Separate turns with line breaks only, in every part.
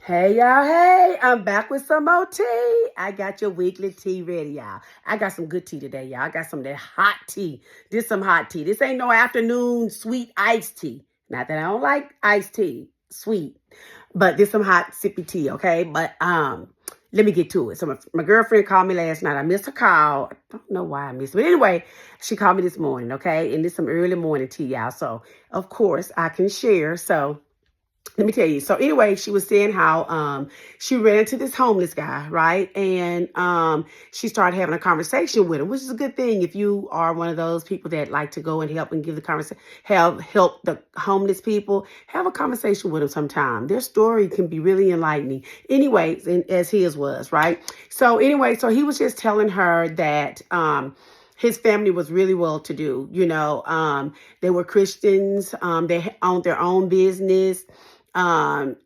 Hey y'all, hey, I'm back with some more tea. I got your weekly tea ready, y'all. I got some good tea today, y'all. I got some of that hot tea. This some hot tea. This ain't no afternoon sweet iced tea. Not that I don't like iced tea, sweet. But this some hot sippy tea, okay? But let me get to it. So my girlfriend called me last night. I missed her call. I don't know why I missed it. But anyway, she called me this morning, okay? And this some early morning tea, y'all. So of course I can share. So let me tell you. So anyway, she was saying how she ran into this homeless guy, right? And she started having a conversation with him, which is a good thing if you are one of those people that like to go and help and give the conversation, help the homeless people. Have a conversation with them sometime. Their story can be really enlightening. Anyways, and as his was, right? So anyway, so he was just telling her that his family was really well to do. They were Christians. They owned their own business. And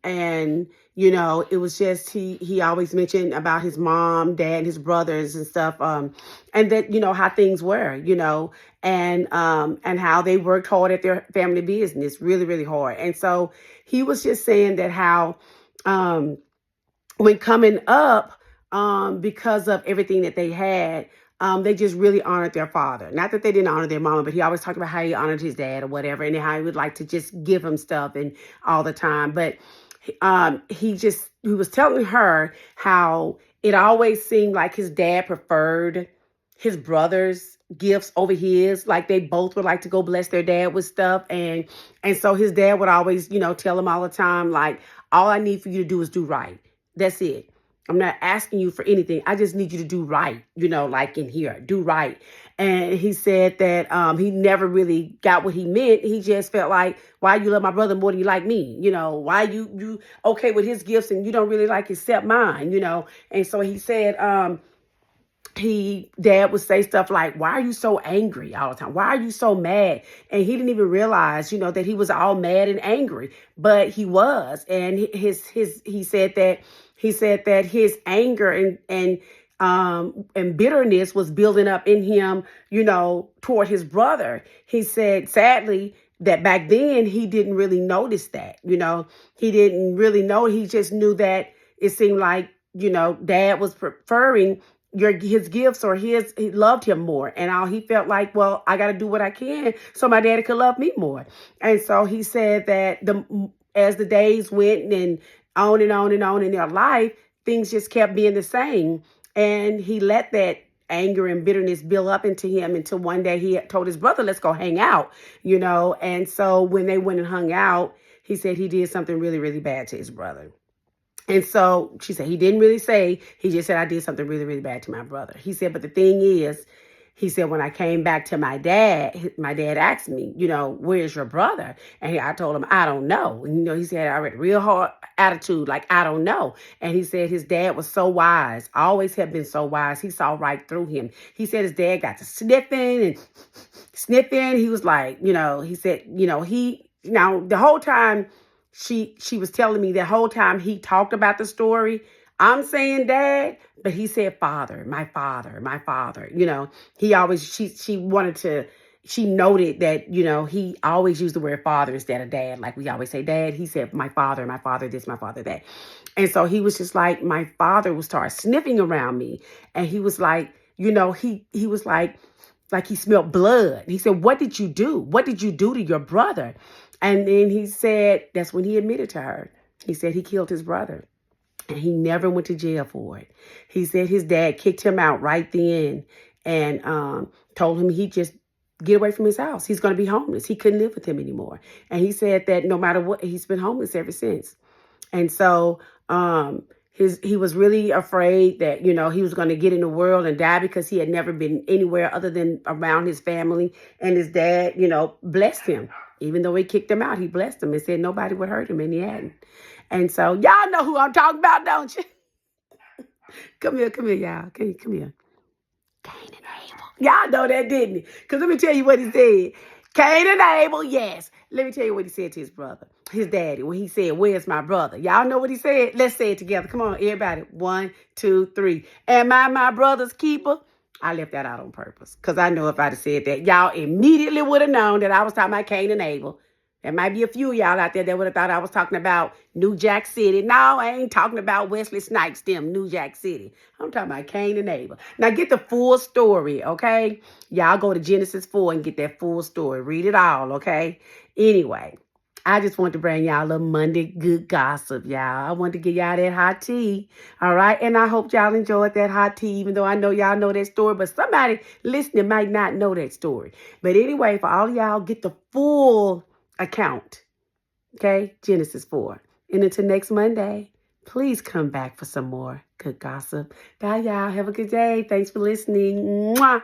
it was just he always mentioned about his mom, dad, his brothers and stuff. And that, how things were, and how they worked hard at their family business, really, really hard. And so he was just saying that how when coming up, because of everything that they had, they just really honored their father. Not that they didn't honor their mama, but he always talked about how he honored his dad or whatever, and how he would like to just give him stuff and all the time. But he was telling her how it always seemed like his dad preferred his brother's gifts over his. Like they both would like to go bless their dad with stuff, and so his dad would always, tell him all the time, like, all I need for you to do is do right. That's it. I'm not asking you for anything. I just need you to do right, like in here, do right. And he said that he never really got what he meant. He just felt like, why you love my brother more than you like me? Why you okay with his gifts and you don't really like accept mine, And so he said, dad would say stuff like, why are you so angry all the time? Why are you so mad? And he didn't even realize, that he was all mad and angry, but he was. And he said that his anger and bitterness was building up in him, toward his brother. He said, sadly, that back then he didn't really notice that, he didn't really know. He just knew that it seemed like, dad was preferring his gifts, or he loved him more. And all he felt like, well, I got to do what I can so my daddy could love me more. And so he said that as the days went and on and on and on in their life, things just kept being the same. And he let that anger and bitterness build up into him until one day he had told his brother, let's go hang out, And so when they went and hung out, he said he did something really, really bad to his brother. And so she said, he didn't really say, he just said, I did something really, really bad to my brother. He said, but the thing is, he said, when I came back to my dad asked me, where's your brother? And I told him, I don't know. And, he said, I read real hard attitude, like, I don't know. And he said his dad was so wise, always had been so wise. He saw right through him. He said his dad got to sniffing. He was like, he said, the whole time, she was telling me the whole time he talked about the story, I'm saying dad, but he said father, my father, my father. He always, she noted that, he always used the word father instead of dad. Like we always say dad, he said my father this, my father that. And so he was just like, my father would start sniffing around me. And he was like, he was like he smelled blood. He said, what did you do? What did you do to your brother? And then he said, that's when he admitted to her. He said he killed his brother and he never went to jail for it. He said his dad kicked him out right then and told him he just get away from his house. He's going to be homeless. He couldn't live with him anymore. And he said that no matter what, he's been homeless ever since. And so he was really afraid that, he was going to get in the world and die because he had never been anywhere other than around his family. And his dad, blessed him. Even though he kicked him out, he blessed him and said nobody would hurt him, and he hadn't. And so y'all know who I'm talking about, don't you? Come here, y'all. Come here. Cain and Abel. Y'all know that, didn't he? Because let me tell you what he said. Cain and Abel, yes. Let me tell you what he said to his brother, his daddy, when he said, where's my brother? Y'all know what he said? Let's say it together. Come on, everybody. 1, 2, 3. Am I my brother's keeper? I left that out on purpose because I know if I'd have said that, y'all immediately would have known that I was talking about Cain and Abel. There might be a few of y'all out there that would have thought I was talking about New Jack City. No, I ain't talking about Wesley Snipes, them, New Jack City. I'm talking about Cain and Abel. Now get the full story, okay? Y'all go to Genesis 4 and get that full story. Read it all, okay? Anyway, I just want to bring y'all a little Monday good gossip, y'all. I want to give y'all that hot tea, all right? And I hope y'all enjoyed that hot tea, even though I know y'all know that story, but somebody listening might not know that story. But anyway, for all y'all, get the full account, okay? Genesis 4. And until next Monday, please come back for some more good gossip. Bye, y'all. Have a good day. Thanks for listening. Mwah.